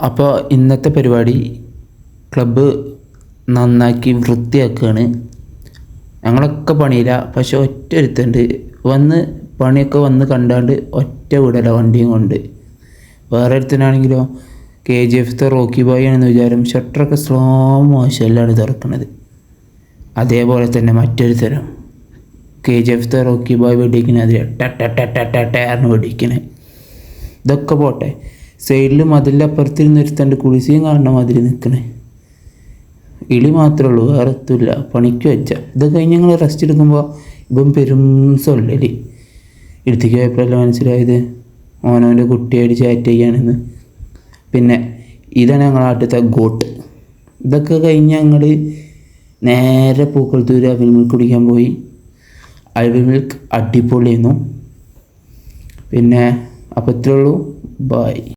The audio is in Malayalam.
അപ്പോൾ ഇന്നത്തെ പരിപാടി ക്ലബ്ബ് നന്നാക്കി വൃത്തിയാക്കുകയാണ്. ഞങ്ങളൊക്കെ പണിയില്ല, പക്ഷെ ഒറ്റ ഒരുത്തുണ്ട് വന്ന് പണിയൊക്കെ വന്ന് കണ്ടാണ്ട് ഒറ്റ വിടല വണ്ടിയും കൊണ്ട്. വേറെ ഒരുത്തനാണെങ്കിലോ KGF റോക്കി ബോയ് ആണെന്ന് വിചാരം, ഷട്ടറൊക്കെ സ്ലോ മോഷനിലാണ് തുറക്കുന്നത്. അതേപോലെ തന്നെ മറ്റൊരു തരം KGF റോക്കി ബോയ് വെടിക്കുന്നതിൽ ടട്ട വെടിക്കുന്നത്. ഇതൊക്കെ പോട്ടെ, സൈഡിൽ മതിലപ്പുറത്തിരുന്നൊരുത്തണ്ട് കുളിസിയും കാണുന്ന മാതിരി നിൽക്കണേ. ഇളി മാത്രമേ ഉള്ളൂ, വേറെ എത്തില്ല, പണിക്ക് വെച്ച. ഇത് കഴിഞ്ഞ് ഞങ്ങൾ റെസ്റ്റ് എടുക്കുമ്പോൾ ഇപ്പം പെരും സൊല്ലലി. എടുത്തേക്ക് പോയപ്പോഴല്ല മനസ്സിലായത് ഓനവൻ്റെ കുട്ടിയായിട്ട് ചാറ്റ് ചെയ്യാനെന്ന്. പിന്നെ ഇതാണ് ഞങ്ങളുടെ നാട്ടിലത്തെ ഗോട്ട്. ഇതൊക്കെ കഴിഞ്ഞ് ഞങ്ങൾ നേരെ പൂക്കളത്തൂർ അവിൽ മിൽക്ക് കുടിക്കാൻ പോയി. അവിൽ മിൽക്ക് അടിപൊളിയായിരുന്നു. പിന്നെ അപ്പോൾ ഇത്രേ ഉള്ളൂ, ബായ്.